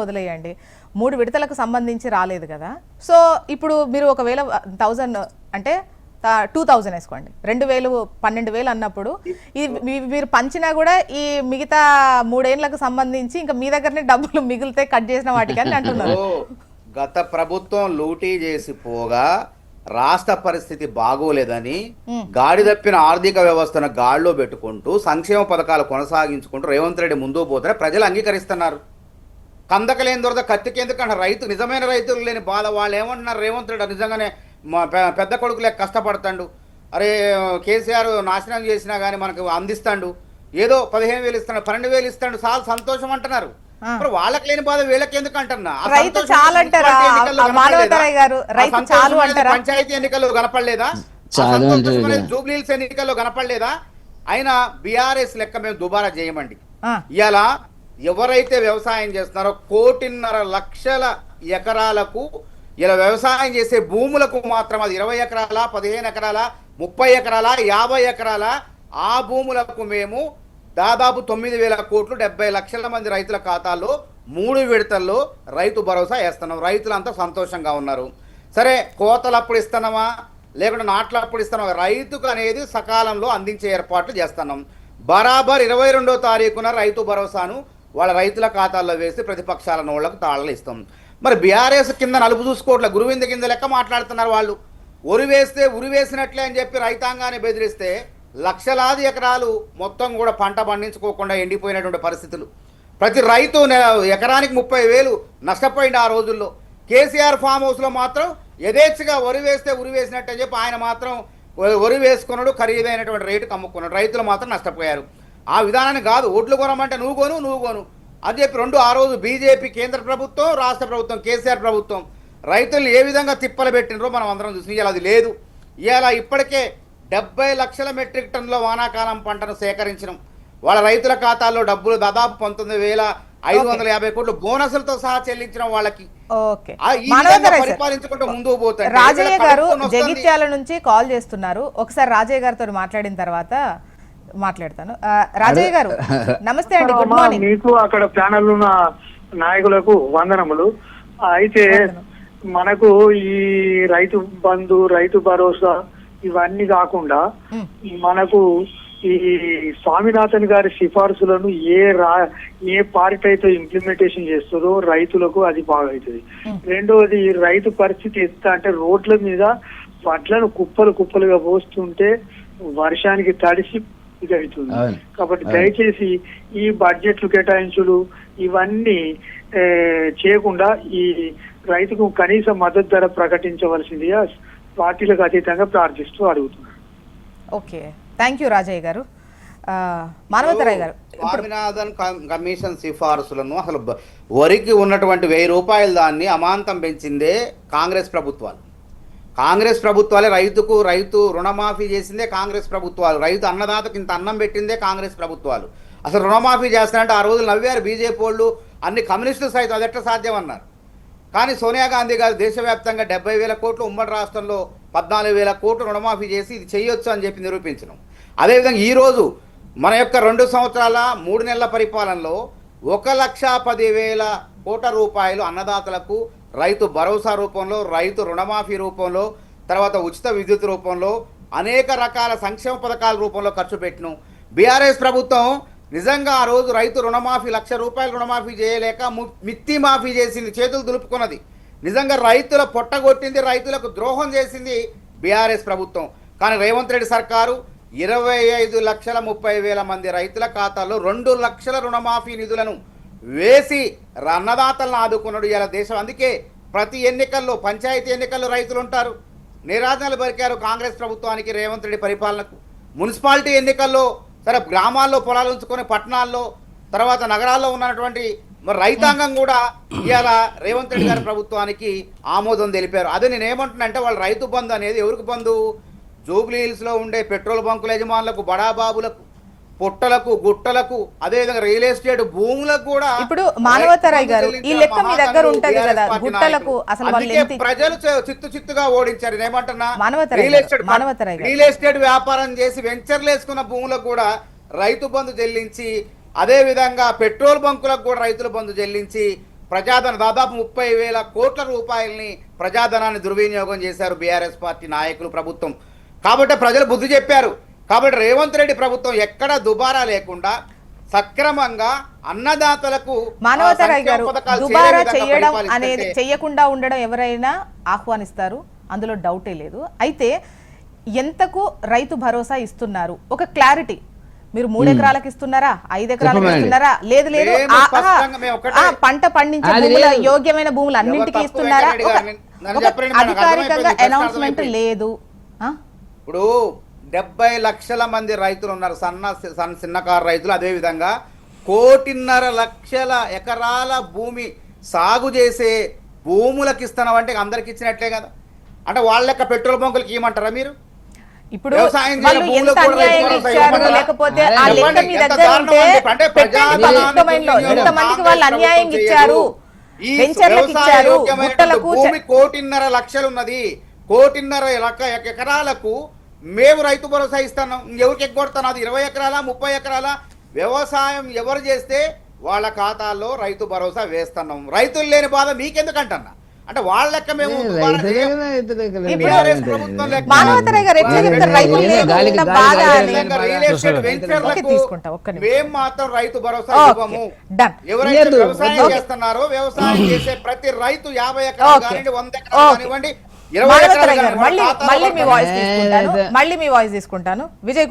వదిలేయండి. 3 విడతలకు సంబంధించి రాలేదు కదా. సో ఇప్పుడు మీరు ఒకవేళ 1000 అంటే 2000 వేసుకోండి, 2000 12,000 అన్నప్పుడు ఇది మీరు పంచినా కూడా ఈ మిగతా 3 ఏళ్లకు సంబంధించి ఇంకా మీ దగ్గరనే డబ్బులు మిగిలితే కట్ చేసిన వాటికి అని అంటున్నారు. గత ప్రభుత్వం లూటీ చేసి పోగా రాష్ట్ర పరిస్థితి బాగోలేదని గాడి తప్పిన ఆర్థిక వ్యవస్థను గాడిలో పెట్టుకుంటూ సంక్షేమ పథకాలు కొనసాగించుకుంటూ రేవంత్ రెడ్డి ముందుకు పోతే ప్రజలు అంగీకరిస్తున్నారు. కందకలేని దొరద కత్తికెందుకంటే రైతు నిజమైన రైతులు లేని బాధ. వాళ్ళు ఏమంటున్నారు, రేవంత్ రెడ్డి నిజంగానే పెద్ద కొడుకులే కష్టపడతాడు, అరే కేసీఆర్ నాశనం చేసినా కానీ మనకు అందిస్తాడు, ఏదో 15,000 ఇస్తాడు, 12,000 ఇస్తాడు, చాలా సంతోషం అంటున్నారు. వాళ్ళకి లేని బాధ వీళ్ళకి ఎందుకు అంటున్నా? పంచాయతీ ఎన్నికల్లో కనపడలేదా? జూబ్లీహిల్స్ ఎన్నికల్లో కనపడలేదా? అయినా బీఆర్ఎస్ లెక్క మేము దుబారా చేయమండి. ఇలా ఎవరైతే వ్యవసాయం చేస్తున్నారో 1.5 లక్షల ఎకరాలకు ఇలా వ్యవసాయం చేసే భూములకు మాత్రం అది 20 ఎకరాల, 15 ఎకరాల, 30 ఎకరాల, 50 ఎకరాల ఆ భూములకు మేము దాదాపు 9,000 కోట్లు 70 లక్షల మంది రైతుల ఖాతాల్లో 3 విడతల్లో రైతు భరోసా వేస్తున్నాం. రైతులంతా సంతోషంగా ఉన్నారు. సరే కోతలు అప్పుడు ఇస్తున్నామా లేకుంటే నాట్లు అప్పుడు ఇస్తున్నామా, రైతుకు అనేది సకాలంలో అందించే ఏర్పాట్లు చేస్తున్నాం. బరాబర్ 22వ తారీఖున రైతు భరోసాను వాళ్ళ రైతుల ఖాతాల్లో వేసి ప్రతిపక్షాల నోళ్లకు తాళలు ఇస్తాం. మరి బీఆర్ఎస్ కింద నలుపు చూసుకోవట్లే, గురువింద కింద లెక్క మాట్లాడుతున్నారు వాళ్ళు. ఉరి వేస్తే ఉరి వేసినట్లే అని చెప్పి రైతాంగాన్ని బెదిరిస్తే లక్షలాది ఎకరాలు మొత్తం కూడా పంట పండించుకోకుండా ఎండిపోయినటువంటి పరిస్థితులు. ప్రతి రైతు ఎకరానికి 30,000 నష్టపోయింది ఆ రోజుల్లో. కేసీఆర్ ఫామ్ హౌస్లో మాత్రం యథేచ్ఛగా వరి వేస్తే ఉరి వేసినట్టు అని చెప్పి ఆయన మాత్రం వరి వేసుకున్నాడు, ఖరీదైనటువంటి రేటుకు అమ్ముకున్నాడు. రైతులు మాత్రం నష్టపోయారు. ఆ విధానాన్ని కాదు, ఓట్లు కొనమంటే నువ్వు కొను అని చెప్పి ఆ రోజు బీజేపీ కేంద్ర ప్రభుత్వం, రాష్ట్ర ప్రభుత్వం, కేసీఆర్ ప్రభుత్వం రైతులను ఏ విధంగా తిప్పలు పెట్టినరో మనం అందరం చూసి ఇవాళ అది లేదు. ఇవాళ ఇప్పటికే 70 లక్షల మెట్రిక్ టన్నుల వానాకాలం పంటను సేకరించడం, వాళ్ళ రైతుల ఖాతాల్లో డబ్బులు దాదాపు 19,550 కోట్లు బోనసులతో సహా చెల్లించడం వాళ్ళకి. పరిపాలించుకుంటూ ముందుకు పోతారు. రాజయ్య గారు జగిత్యాల నుంచి కాల్ చేస్తున్నారు, ఒకసారి రాజయ్య గారితో మాట్లాడిన తర్వాత మాట్లాడతాను. రాజయ్య గారు నమస్తే అండి, గుడ్ మార్నింగ్. మీకు అక్కడ ప్యానల్ ఉన్న నాయకులకు వందనములు. అయితే మనకు ఈ రైతు బంధు, రైతు భరోసా ఇవన్నీ కాకుండా మనకు ఈ స్వామినాథన్ గారి సిఫార్సులను ఏ పార్టీ అయితే ఇంప్లిమెంటేషన్ చేస్తుందో రైతులకు అది బాగా అవుతుంది. రెండవది రైతు పరిస్థితి ఎంత అంటే రోడ్ల మీద వడ్లను కుప్పలుగా పోస్తుంటే వర్షానికి తడిసి ఇది అవుతుంది. కాబట్టి దయచేసి ఈ బడ్జెట్లు కేటాయించులు ఇవన్నీ చేయకుండా ఈ రైతుకు కనీస మద్దతు ధర ప్రకటించవలసిందిగా పార్టీలకు అతీతంగా ప్రార్థిస్తూ అడుగుతున్నాను. ఓకే, థ్యాంక్ యూ రాజయ్య గారు. మానవతరాయ్ గారు, స్వామినాథన్ కమిషన్ సిఫార్సులను అసలు వరికి ఉన్నటువంటి 1000 రూపాయలు దాన్ని అమాంతం పెంచిందే కాంగ్రెస్ ప్రభుత్వాలు. కాంగ్రెస్ ప్రభుత్వాలే రైతు రుణమాఫీ చేసిందే కాంగ్రెస్ ప్రభుత్వాలు. రైతు అన్నదాతకు ఇంత అన్నం పెట్టిందే కాంగ్రెస్ ప్రభుత్వాలు. అసలు రుణమాఫీ చేస్తారంటే ఆ రోజులు నవ్వారు బీజేపీ వాళ్ళు, అన్ని కమ్యూనిస్టులు సైతం అది ఎట్లా సాధ్యం అన్నారు. కానీ సోనియా గాంధీ గారు దేశవ్యాప్తంగా 70,000 కోట్లు, ఉమ్మడి రాష్ట్రంలో 14,000 కోట్లు రుణమాఫీ చేసి ఇది చేయొచ్చు అని చెప్పి నిరూపించడం. అదేవిధంగా ఈరోజు మన యొక్క 2 సంవత్సరాల 3 నెలల పరిపాలనలో 1,10,000 కోట్ల రూపాయలు అన్నదాతలకు రైతు భరోసా రూపంలో, రైతు రుణమాఫీ రూపంలో, తర్వాత ఉచిత విద్యుత్ రూపంలో, అనేక రకాల సంక్షేమ పథకాల రూపంలో ఖర్చు పెట్టినాం. బీఆర్ఎస్ ప్రభుత్వం నిజంగా ఆ రోజు రైతు రుణమాఫీ 1,00,000 రూపాయలు రుణమాఫీ చేయలేక మిత్తి మాఫీ చేసింది, చేతులు దులుపుకున్నది. నిజంగా రైతుల పొట్టగొట్టింది, రైతులకు ద్రోహం చేసింది బీఆర్ఎస్ ప్రభుత్వం. కానీ రేవంత్ రెడ్డి సర్కారు 25,30,000 మంది రైతుల ఖాతాల్లో 2 లక్షల రుణమాఫీ నిధులను వేసి అన్నదాతలను ఆదుకున్నాడు ఇలా దేశం. అందుకే ప్రతి ఎన్నికల్లో, పంచాయతీ ఎన్నికల్లో రైతులు ఉంటారు. నిరాజనాలు పలికారు కాంగ్రెస్ ప్రభుత్వానికి, రేవంత్ రెడ్డి పరిపాలనకు. మున్సిపాలిటీ ఎన్నికల్లో సరే గ్రామాల్లో పొలాలు ఉంచుకొని, పట్టణాల్లో, తర్వాత నగరాల్లో ఉన్నటువంటి రైతాంగం కూడా ఇవాళ రేవంత్ రెడ్డి గారి ప్రభుత్వానికి ఆమోదం తెలిపారు. అదే నేను ఏమంటున్నా అంటే వాళ్ళ రైతు బంధు అనేది ఎవరికి బంధు? జూబ్లీహిల్స్లో ఉండే పెట్రోల్ బంకుల యజమానులకు, బడాబాబులకు, పుట్టలకు, గుట్టలకు, అదేవిధంగా రియల్ ఎస్టేట్ భూములకు కూడా. ఇప్పుడు మానవతరాయ్ గారు ఈ లెక్క మీ దగ్గర ఉంటది కదా, గుట్టలకు అసలు ప్రజలు చిత్తుగా ఓడించారు. నేనేమంటున్నా, రియల్ ఎస్టేట్ వ్యాపారం చేసి వెంచర్లు వేసుకున్న భూములకు కూడా రైతు బంధు చెల్లించి, అదే విధంగా పెట్రోల్ బంకులకు కూడా రైతుల బంధు చెల్లించి ప్రజాధన దాదాపు 30,000 కోట్ల రూపాయలని ప్రజాధనాన్ని దుర్వినియోగం చేశారు బీఆర్ఎస్ పార్టీ నాయకులు, ప్రభుత్వం. కాబట్టి ప్రజలు బుద్ధి చెప్పారు. కాబట్టి రేవంత్ రెడ్డి ప్రభుత్వం ఎక్కడ దుబారా లేకుండా సక్రమంగా అన్నదాతలకు మానవతరాయ్ గారు, పథకాలు దుబారా చేరే విధంగా చేయడం పరిపాలిస్తుంటే అనేది చేయకుండా ఉండడం ఎవరైనా ఆహ్వానిస్తారు, అందులో డౌటే లేదు. అయితే ఎంతకు రైతు భరోసా ఇస్తున్నారు, ఒక క్లారిటీ. మీరు 3 ఎకరాలకు ఇస్తున్నారా, 5 ఎకరాలకు ఇస్తున్నారా, లేదు లేదు మేము స్పష్టంగా మేము ఒకటే- పంట పండించే భూముల యోగ్యమైన భూములు అన్నింటికీ ఎవరు తప్పు ఇస్తున్నారా, వెంకటరెడ్డి గారు, నన్ను చెప్పండి, మనకు అధికారికంగా అర్థమైపోయింది, అనౌన్స్మెంట్ ప్రశ్న లేదు. ఇప్పుడు 70 లక్షల మంది రైతులు ఉన్నారు, చిన్నకారు రైతులు. అదే విధంగా 1.5 కోట్ల ఎకరాల భూమి సాగు చేసే భూములకు ఇస్తున్నాం అంటే అందరికి ఇచ్చినట్లే కదా. అంటే వాళ్ళ లెక్క పెట్రోల్ బంకులకి ఇవ్వమంటారా మీరు? ఇప్పుడు వ్యవసాయం వాళ్ళు చేయని భూములకు ఎంత కూడా అన్యాయం రైతు ఇచ్చారు, భరోసా లేకపోతే ఇవ్వమంటారా? ఆ లెక్క చెప్పండి, మీ ఎంత దగ్గర దారుణం ఉంటే అంటే పెట్టండి ప్రజాధనాన్ని public domain లో. దుర్వినియోగం ఎంతమందికి కాంగ్రెస్ వాళ్ళు అన్యాయం ప్రభుత్వం ఇచ్చారు, చేయదు. ఈ వెంచర్లకు ఇచ్చారు, వ్యవసాయోగ్యమైనటువంటి గుట్టలకు భూమి 1.5 లక్షలు ఉన్నది. 1.5 ఎకరాలకు మేము రైతు భరోసా ఇస్తాను. ఎవరికి ఎగ్గొడతాను? అది 20 ఎకరాల 30 ఎకరాల వ్యవసాయం ఎవరు చేస్తే వాళ్ళ ఖాతాల్లో రైతు భరోసా వేస్తున్నాం. రైతులు లేని బాధ మీకెందుకు అంటున్నా? అంటే వాళ్ళ లెక్క మేము మానవతరాయ్ గారు ఎట్లా చెప్తారు రైతులు లేరు, ఇంత బాధ అని? తీసుకుంటా, ఒక్క నిమిషం. మేము మాత్రం రైతు భరోసా ఓకే, ఇవ్వము. డన్. ఎవరైతే వ్యవసాయం చేస్తున్నారో వ్యవసాయం చేసే ప్రతి రైతు 50 ఎకరాలు ఓకే. కానివ్వండి, 100 ఎకరాలు ఓకే. కానివ్వండి, 20 మానవతరాయ్ ఎకరాలు గారు, మళ్ళీ కానివ్వండి, మీ వాయిస్ తీసుకుంటాను, మళ్ళీ మీ వాయిస్ తీసుకుంటాను. విజయ్